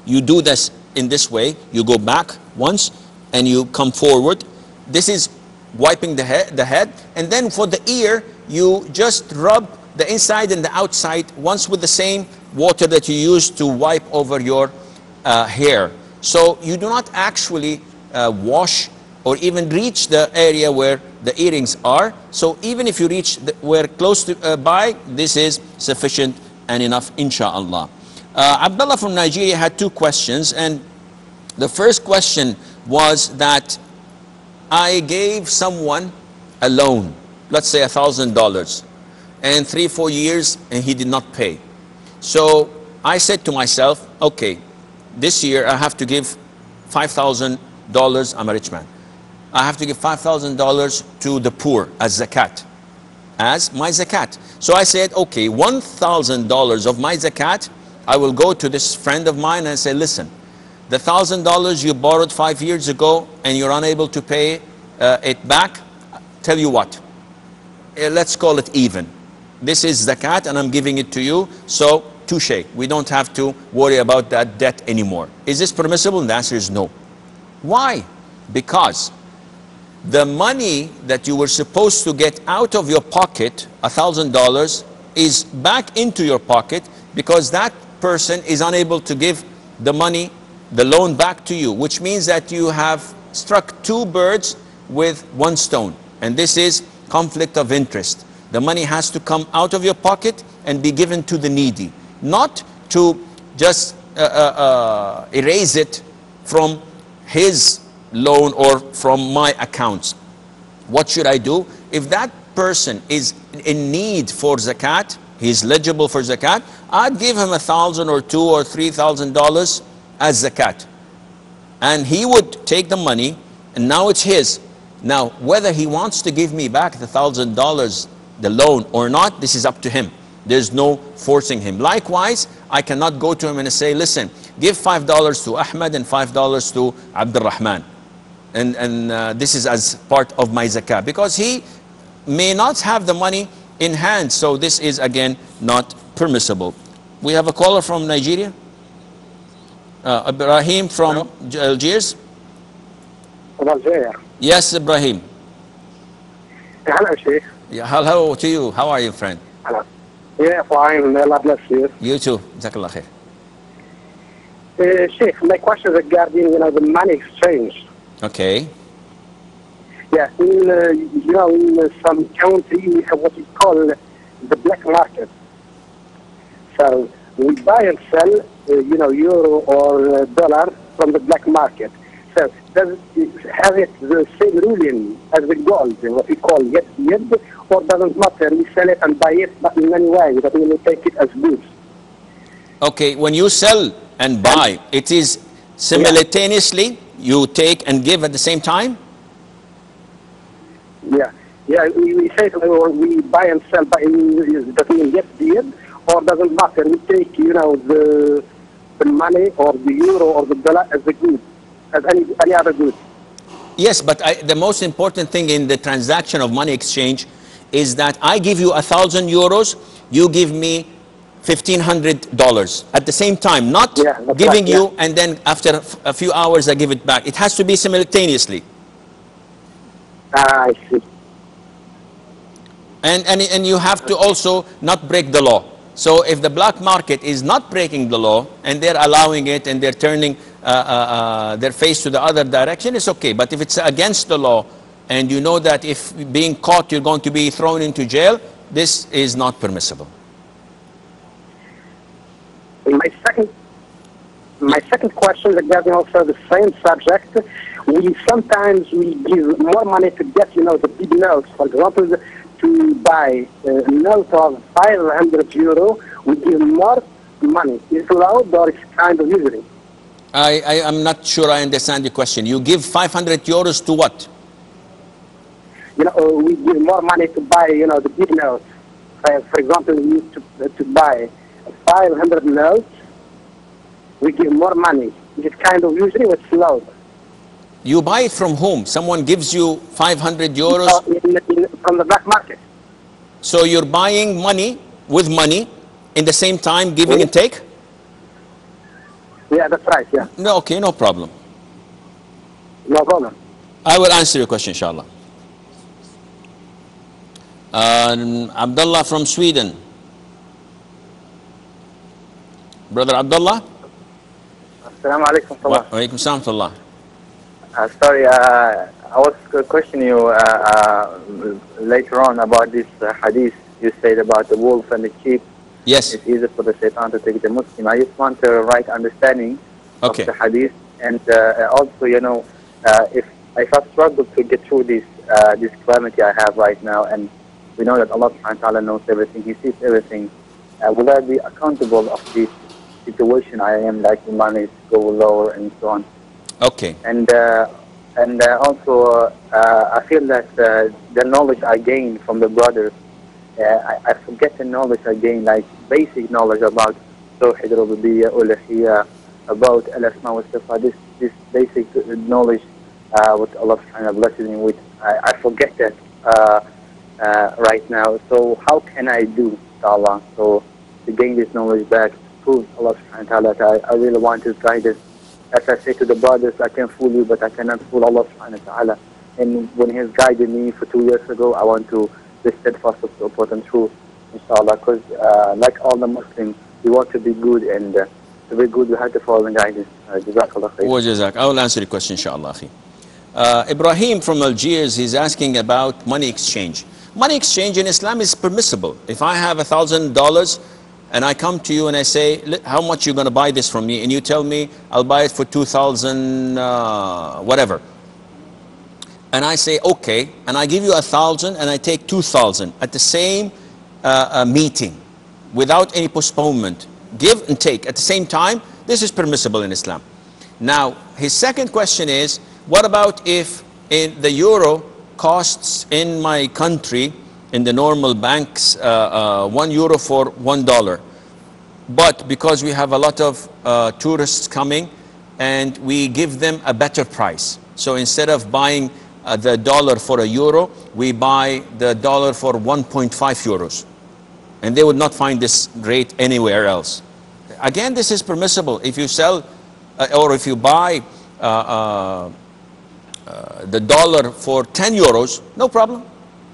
you do this in this way. You go back once and you come forward. This is wiping the head. And then for the ear, you just rub the inside and the outside once with the same water that you use to wipe over your hair. So you do not actually wash or even reach the area where the earrings are. So even if you reach where close to by, this is sufficient and enough, inshallah. Abdullah from Nigeria had two questions, and the first question was that I gave someone a loan, let's say $1,000, and 3-4 years and he did not pay. So I said to myself, okay, this year I have to give $5,000. I'm a rich man. I have to give $5,000 to the poor as zakat, as my zakat. So I said, okay, $1,000 of my zakat, I will go to this friend of mine and say, listen, the $1,000 you borrowed 5 years ago and you're unable to pay it back, tell you what, let's call it even. This is zakat and I'm giving it to you, so touche. We don't have to worry about that debt anymore. Is this permissible? And the answer is no. Why? Because the money that you were supposed to get out of your pocket, $1,000, is back into your pocket because that person is unable to give the money, the loan back to you, which means that you have struck two birds with one stone. And this is conflict of interest. The money has to come out of your pocket and be given to the needy, not to just erase it from his loan or from my accounts. What should I do? If that person is in need for zakat, he's eligible for zakat, I'd give him $1,000 or $2,000 or $3,000 as zakat. And he would take the money and now it's his. Now, whether he wants to give me back the $1,000, the loan, or not, this is up to him. There's no forcing him. Likewise, I cannot go to him and say, listen, give $5 to Ahmed and $5 to Abdul Rahman. And this is as part of my zakat. Because he may not have the money in hand. So this is, again, not permissible. We have a caller from Nigeria. Ibrahim from Algiers? Algeria. Yes, Ibrahim. Hello, Sheikh. Yeah, hello to you. How are you, friend? Hello. Yeah, fine. May Allah bless you. You too. Jazakallah khair. Sheikh, my question regarding the money exchange. Okay. Yeah, in some country we have what we call the black market. So we buy and sell, euro or dollar from the black market. So does it have it the same ruling as the gold, what we call yet, or doesn't matter? We sell it and buy it, but in many ways, but we will take it as goods. Okay, when you sell and buy, it is simultaneously you take and give at the same time? Yeah, we say we buy and sell, but does mean yes, or doesn't matter? We take, the money or the euro or the dollar as a good, as any other good. Yes, but the most important thing in the transaction of money exchange is that I give you 1,000 euros, you give me $1,500 at the same time, not giving you and then after a few hours I give it back. It has to be simultaneously. I see. And you have to also not break the law. So if the black market is not breaking the law and they're allowing it and they're turning their face to the other direction, it's okay. But if it's against the law and you know that if being caught you're going to be thrown into jail, this is not permissible. My second question regarding also the same subject, sometimes we give more money to get, the big notes. For example, to buy a note of 500 euro, we give more money. Is it allowed or it's kind of usury? I am not sure I understand the question. You give 500 euros to what? We give more money to buy, the big notes. For example, we used to buy 500 notes. We give more money. Is it kind of usury or it's allowed? You buy it from whom? Someone gives you 500 euros? From the black market. So you're buying money with money in the same time giving and take? Yeah, that's right, yeah. No, okay, no problem. No problem. I will answer your question, inshallah. Abdullah from Sweden. Brother Abdullah? Assalamu alaikum. Wa alaikum salam. Sorry, I was questioning you later on about this hadith. You said about the wolf and the sheep. Yes. It's easy for the shaitan to take the Muslim. I just want a right understanding of the hadith. And also, if I struggle to get through this calamity I have right now, and we know that Allah subhanahu wa ta'ala knows everything, He sees everything, will I be accountable of this situation I am, like the money go lower and so on? Okay. And also, I feel that the knowledge I gained from the brothers, I forget the knowledge I gained, like basic knowledge about Tawhid Rububiyyah, Uluhiyyah, about Al-Asma wa Sifat, this basic knowledge, what Allah kind of blesses me with. I forget that right now. So how can I do, inshallah, so to gain this knowledge back, prove Allah subhanahu wa ta'ala that I really want His guidance. As I say to the brothers, I can fool you, but I cannot fool Allah subhanahu wa ta'ala. And when He has guided me for 2 years ago, I want to be steadfast of the important truth, inshallah, because like all the Muslims, we want to be good, and to be good, we have to follow the guidance. Jazakallah khair. Wa jazak. I will answer the question, inshallah. Ibrahim from Algiers, he's asking about money exchange. Money exchange in Islam is permissible. If I have $1,000 and I come to you and I say, how much you going to buy this from me? And you tell me, I'll buy it for 2,000, whatever. And I say, okay. And I give you 1,000 and I take 2,000 at the same meeting without any postponement. Give and take at the same time. This is permissible in Islam. Now, his second question is, what about if the euro costs in my country, in the normal banks, €1 for $1. But because we have a lot of tourists coming and we give them a better price. So instead of buying the dollar for €1, we buy the dollar for 1.5 euros. And they would not find this rate anywhere else. Again, this is permissible. If you sell or if you buy the dollar for 10 euros, no problem.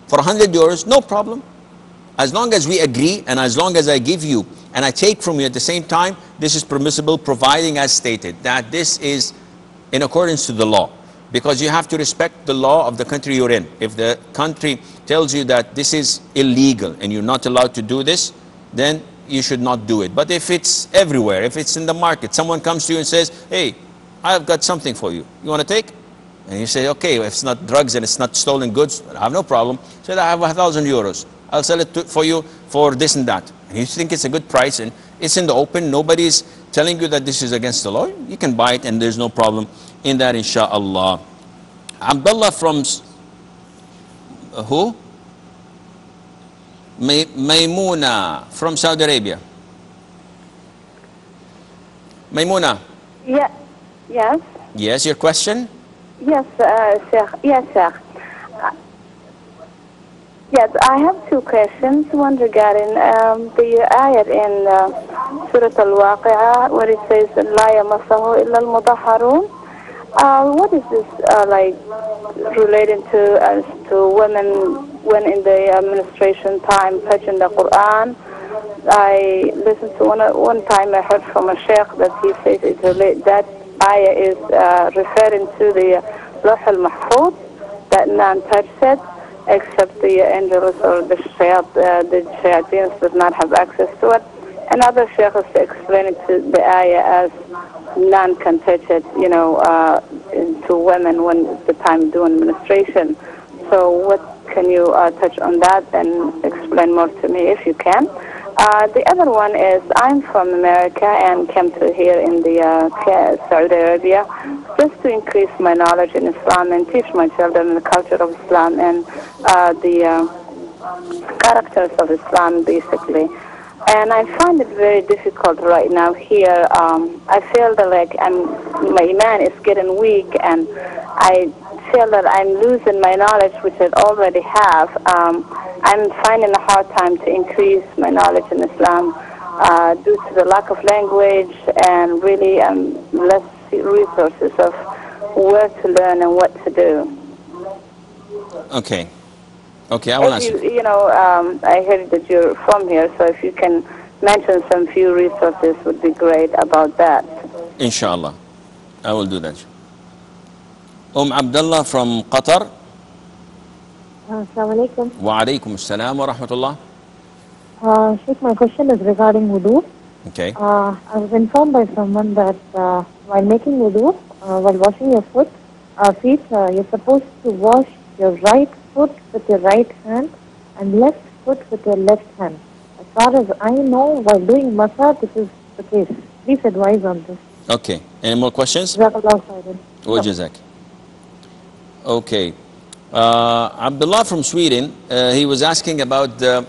For 100 euros, no problem. As long as we agree, and as long as I give you and I take from you at the same time, this is permissible, providing as stated that this is in accordance to the law. Because you have to respect the law of the country you're in. If the country tells you that this is illegal and you're not allowed to do this, then you should not do it. But if it's everywhere, if it's in the market, someone comes to you and says, hey, I've got something for you. You want to take? And you say, okay, if it's not drugs and it's not stolen goods, I have no problem. Say, I have 1,000 euros. I'll sell it for you for this and that. And you think it's a good price and it's in the open. Nobody's telling you that this is against the law. You can buy it and there's no problem in that, inshallah. Abdullah from who? Maymuna from Saudi Arabia. Maymuna. Yeah. Yes. Yes, your question? Yes, Sheikh. Yes, Sheikh. Yes, I have two questions. One regarding the ayat in Surah Al-Waqi'ah where it says, "La yamassahu illa al-mutahharun." What is this like relating to as to women when in the administration time touching the Quran? I listened to one time I heard from a sheikh that he says that ayah is referring to the Lawh al-Mahfuz, that none touched it except the angels or the shayateens does not have access to it. Another sheikh is explaining to the ayah as none can touch it, you know, to women when it's the time doing administration. So what can you touch on that and explain more to me if you can? The other one is I'm from America and came to here in the Saudi Arabia just to increase my knowledge in Islam and teach my children the culture of Islam and the characters of Islam basically. And I find it very difficult right now here. I feel that like my iman is getting weak and I feel that I'm losing my knowledge which I already have. I'm finding a hard time to increase my knowledge in Islam due to the lack of language and really less resources of where to learn and what to do. Okay. Okay, I will answer. You know, I heard that you're from here, so if you can mention some few resources would be great about that. Inshallah. I will do that. Abdullah from Qatar. Assalamu alaikum. Wa alaikum assalam wa rahmatullah. Sheikh, my question is regarding wudu. Okay. I was informed by someone that while making wudu, while washing your feet, you're supposed to wash your right foot with your right hand and left foot with your left hand. As far as I know, while doing masa, this is the case. Please advise on this. Okay. Any more questions? Jazakallah khairan. Jazak. Okay. Abdullah from Sweden, he was asking about the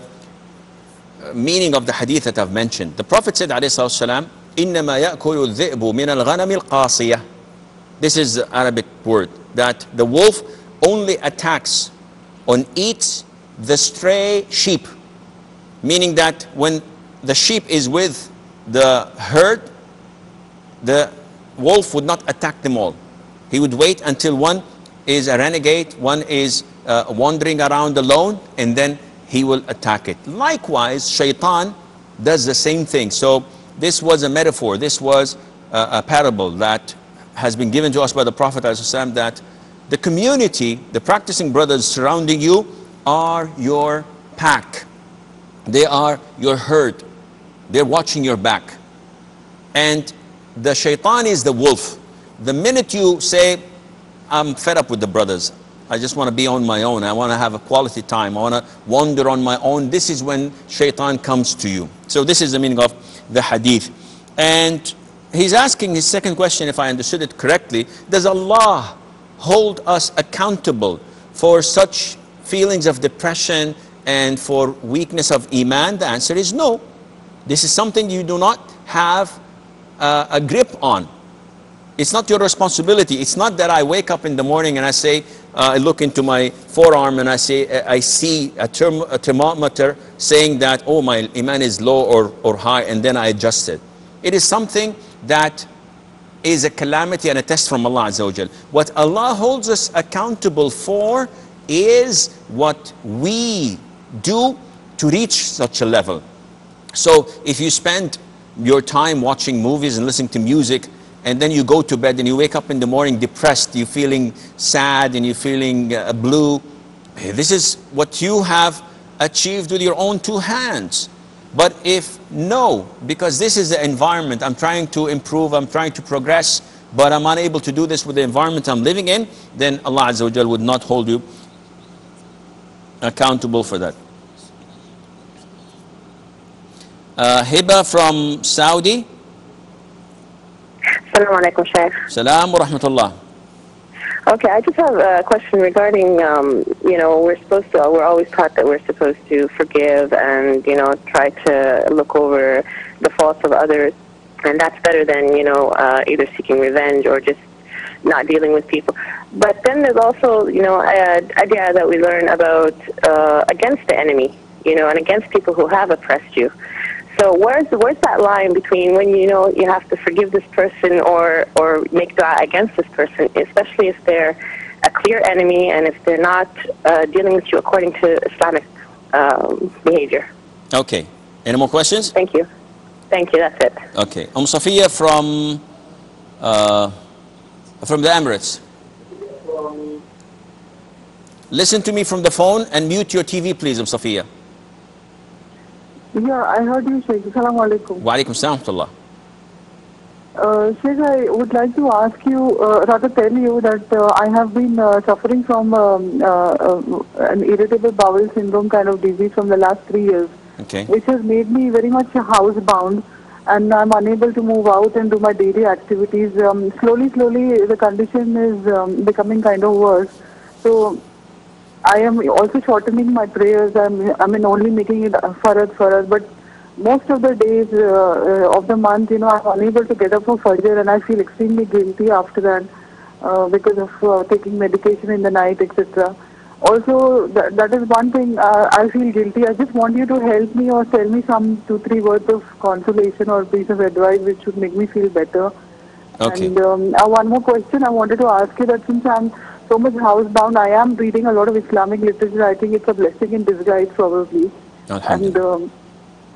meaning of the hadith that I've mentioned. The Prophet said, alayhi salatu wasalam, إِنَّمَا يَأْكُلُ الذِّئْبُ مِنَ الْغَنَمِ الْقَاصِيَةِ. This is the Arabic word, that the wolf only attacks or eats the stray sheep. Meaning that when the sheep is with the herd, the wolf would not attack them all. He would wait until one is a renegade, one is wandering around alone, and then he will attack it. Likewise, shaitan does the same thing. So this was a metaphor, this was a parable that has been given to us by the Prophet ﷺ, that the community, the practicing brothers surrounding you are your pack. They are your herd. They're watching your back. And the shaitan is the wolf. The minute you say, I'm fed up with the brothers, I just want to be on my own, I want to have a quality time, I want to wander on my own, this is when shaitan comes to you. So this is the meaning of the hadith. And he's asking his second question, if I understood it correctly, does Allah hold us accountable for such feelings of depression and for weakness of iman? The answer is no. This is something you do not have a grip on. It's not your responsibility. It's not that I wake up in the morning and I say, I look into my forearm and I say, I see a thermometer saying that, oh, my iman is low or high, and then I adjust it. It is something that is a calamity and a test from Allah Azza wa Jal. What Allah holds us accountable for is what we do to reach such a level. So if you spend your time watching movies and listening to music, and then you go to bed and you wake up in the morning depressed, you're feeling sad and you're feeling blue, this is what you have achieved with your own two hands. But if no, because this is the environment, I'm trying to improve, I'm trying to progress, but I'm unable to do this with the environment I'm living in, then Allah Azza wa Jal would not hold you accountable for that. Hiba from Saudi. Assalamu alaikum, Shaykh. Salam wa rahmatullah. Okay, I just have a question regarding, we're always taught that we're supposed to forgive and, try to look over the faults of others. And that's better than, either seeking revenge or just not dealing with people. But then there's also, an idea that we learn about against the enemy, and against people who have oppressed you. So where's that line between when you have to forgive this person or make dua against this person, especially if they're a clear enemy and if they're not dealing with you according to Islamic behavior? Okay. Any more questions? Thank you. Thank you. That's it. Okay. Safiya from the Emirates. Listen to me from the phone and mute your TV, please, Safiya. Yeah, I heard you, Sheikh. Assalamu alaikum. Wa alaikum salam. Sheikh, I would like to ask you, rather tell you that I have been suffering from an irritable bowel syndrome kind of disease from the last 3 years, okay, which has made me very much housebound, and I'm unable to move out and do my daily activities. Slowly, the condition is becoming kind of worse. So I am also shortening my prayers. Only making it farad. But most of the days of the month, I'm unable to get up for Fajr, and I feel extremely guilty after that because of taking medication in the night, etc. Also, that is one thing I feel guilty. I just want you to help me or tell me some 2-3 words of consolation or piece of advice which would make me feel better. Okay. And one more question I wanted to ask you, that since I'm so much housebound, I am reading a lot of Islamic literature. I think it's a blessing in disguise, probably. And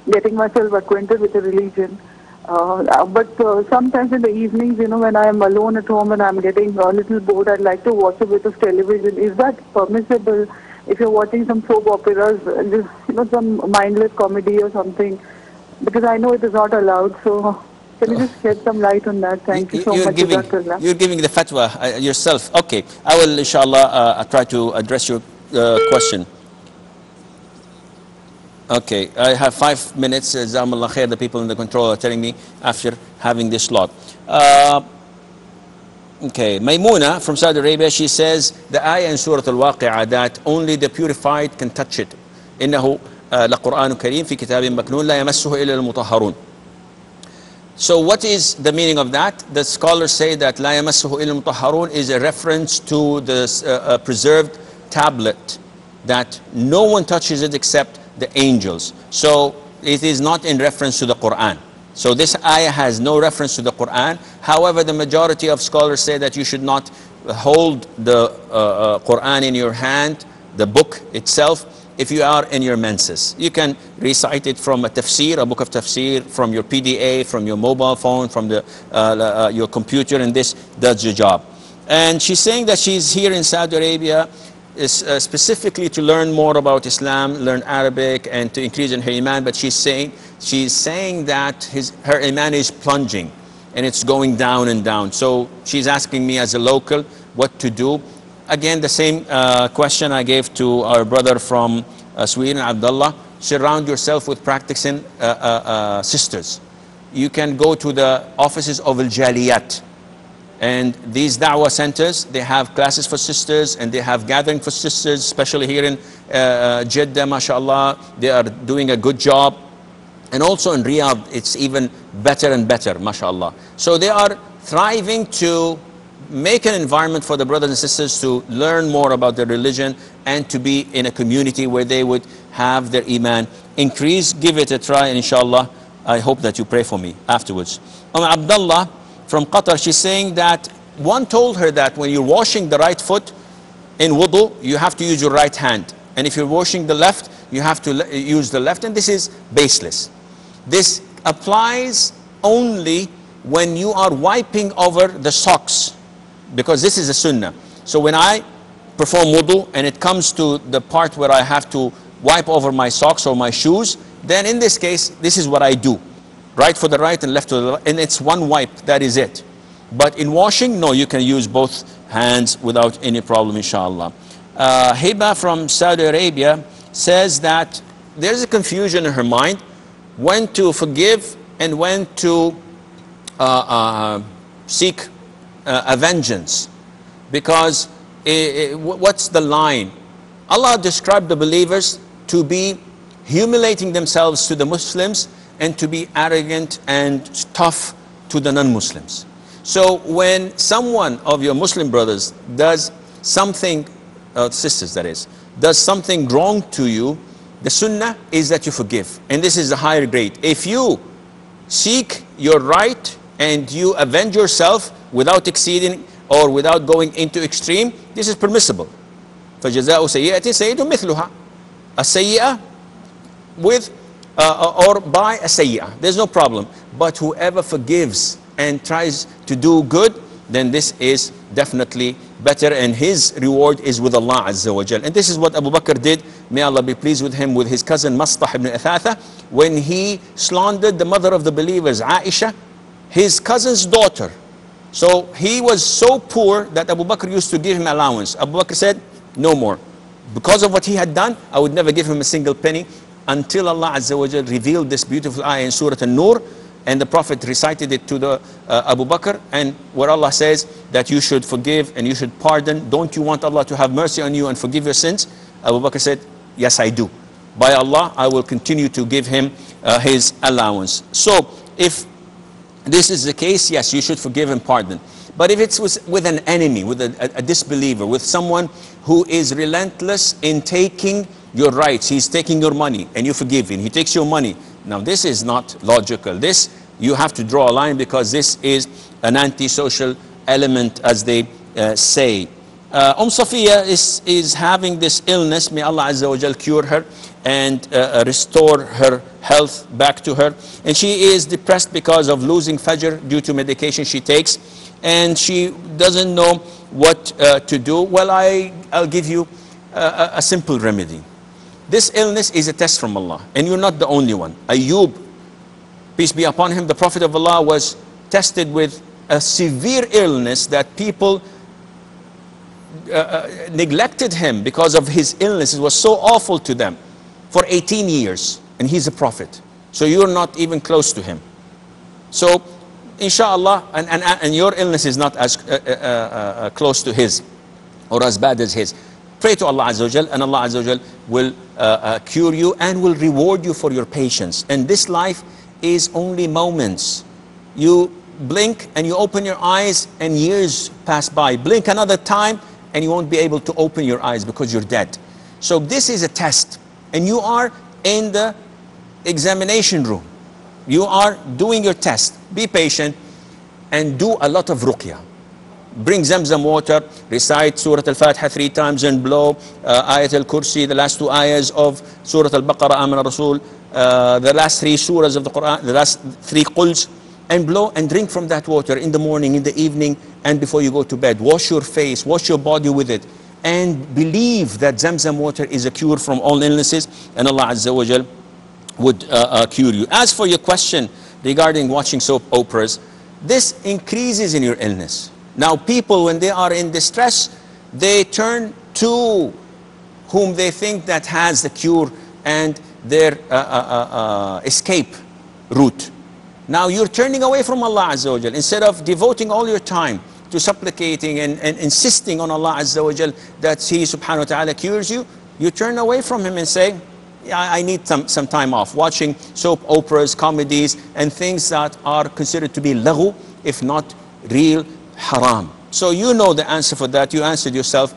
getting myself acquainted with the religion. But sometimes in the evenings, when I am alone at home and I'm getting a little bored, I'd like to watch a bit of television. Is that permissible? If you're watching some soap operas, just, some mindless comedy or something, because I know it is not allowed. So can you just shed some light on that? Thank you so much. You're giving the fatwa yourself. Okay, I will inshallah try to address your question. Okay, I have 5 minutes. Jazakumullah khair, the people in the control are telling me after having this slot. Okay, Maymuna from Saudi Arabia, she says the ayah in Surah Al-Waqi'ah that only the purified can touch it. إنه لقرآن كريم في كتاب مكنون لا يمسه إلا المطهرون. So what is the meaning of that? The scholars say that لا يمسه إلا المطهرون is a reference to the preserved tablet, that no one touches it except the angels. So it is not in reference to the Quran. So this ayah has no reference to the Quran. However, the majority of scholars say that you should not hold the Quran in your hand, the book itself, if you are in your menses. You can recite it from a tafsir, a book of tafsir, from your PDA, from your mobile phone, from your computer, and this does the job. And she's saying that she's here in Saudi Arabia is specifically to learn more about Islam, learn Arabic, and to increase in her iman. But she's saying that her iman is plunging, and it's going down and down. So she's asking me as a local what to do. Again, the same question I gave to our brother from Sweden, Abdullah. Surround yourself with practicing sisters. You can go to the offices of Al-Jaliyat. And these da'wah centers, they have classes for sisters and they have gathering for sisters, especially here in Jeddah, mashallah. They are doing a good job. And also in Riyadh, it's even better and better, mashallah. So they are thriving to make an environment for the brothers and sisters to learn more about their religion and to be in a community where they would have their iman increase. Give it a try, and inshallah, I hope that you pray for me afterwards. Abdullah from Qatar. She's saying that one told her that when you're washing the right foot in wudu, you have to use your right hand. And if you're washing the left, you have to use the left. And this is baseless. This applies only when you are wiping over the socks, because this is a sunnah. So when I perform wudu and it comes to the part where I have to wipe over my socks or my shoes, then in this case, this is what I do. Right for the right and left for the left, and it's one wipe, that is it. But in washing, no, you can use both hands without any problem, inshallah. Hiba from Saudi Arabia says that there's a confusion in her mind when to forgive and when to seek a vengeance. Because what's the line? Allah described the believers to be humiliating themselves to the Muslims and to be arrogant and tough to the non-Muslims. So when someone of your Muslim brothers does something, sisters that is, does something wrong to you, the sunnah is that you forgive. And this is the higher grade. If you seek your right and you avenge yourself without exceeding or without going into extreme, this is permissible. فَجَزَاءُ سَيِّئَةٍ سَيِّئَةٌ مِثْلُهَا. A sayyi'ah with or by a sayyi'ah, there's no problem. But whoever forgives and tries to do good, then this is definitely better, and his reward is with Allah Azza wa Jal. And this is what Abu Bakr did, may Allah be pleased with him, with his cousin Mastah ibn Athatha, when he slandered the mother of the believers, Aisha, his cousin's daughter. So he was so poor that Abu Bakr used to give him allowance. Abu Bakr said, no more. Because of what he had done, I would never give him a single penny, until Allah Azza wa Jal revealed this beautiful ayah in Surah An-Nur, and the Prophet recited it to the Abu Bakr, and where Allah says that you should forgive and you should pardon. Don't you want Allah to have mercy on you and forgive your sins? Abu Bakr said, yes, I do. By Allah, I will continue to give him his allowance. So if this is the case, yes, you should forgive and pardon. But if it's with an enemy, with a disbeliever, with someone who is relentless in taking your rights, he's taking your money and you forgive him, he takes your money. Now this is not logical. This, you have to draw a line, because this is an antisocial element, as they say. Safiya is having this illness. May Allah Azza wa Jal cure her and restore her health back to her. And she is depressed because of losing Fajr due to medication she takes. And she doesn't know what to do. Well, I'll give you a simple remedy. This illness is a test from Allah, and you're not the only one. Ayub, peace be upon him, the Prophet of Allah, was tested with a severe illness that people neglected him because of his illness. It was so awful to them for 18 years, and he's a prophet. So you're not even close to him. So inshallah, and your illness is not as close to his or as bad as his. Pray to Allah Azza wa Jal, and Allah Azza wa Jal will cure you and will reward you for your patience. And this life is only moments. You blink and you open your eyes and years pass by. Blink another time and you won't be able to open your eyes because you're dead. So this is a test, and you are in the examination room. You are doing your test. Be patient and do a lot of ruqyah. Bring Zamzam water, recite Surah Al-Fatiha 3 times and blow Ayat Al-Kursi, the last 2 ayahs of Surah Al-Baqarah, Amana Rasul, the last 3 surahs of the Quran, the last 3 quls, and blow and drink from that water in the morning, in the evening, and before you go to bed. Wash your face, wash your body with it, and believe that Zamzam water is a cure from all illnesses, and Allah Azza wa Jal would cure you. As for your question regarding watching soap operas, this increases in your illness. Now people, when they are in distress, they turn to whom they think that has the cure and their escape route. Now you're turning away from Allah Azza wa Jal. Instead of devoting all your time to supplicating and insisting on Allah Azza wa Jal that He subhanahu wa ta'ala cures you, you turn away from Him and say, yeah, I need some time off, watching soap operas, comedies, and things that are considered to be laghu, if not real haram. So you know the answer for that. You answered yourself.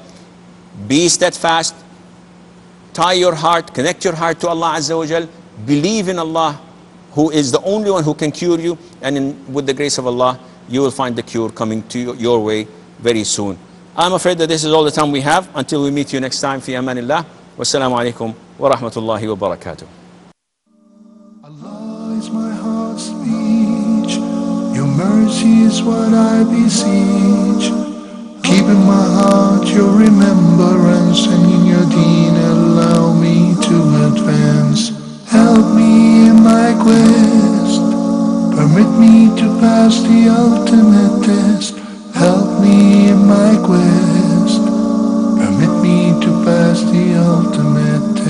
Be steadfast, tie your heart, connect your heart to Allah Azza wa Jal, believe in Allah, who is the only one who can cure you, and with the grace of Allah, you will find the cure coming to your way very soon. I'm afraid that this is all the time we have. Until we meet you next time, fi amanillah. Wassalamu alaikum wa rahmatullahi wa barakatuh. Allah is my heart's speech. Your mercy is what I beseech. Keep in my heart your remembrance, and in your deen allow me to advance. Help me in my quest. Permit me to pass the ultimate test. Help me in my quest. Permit me to pass the ultimate test.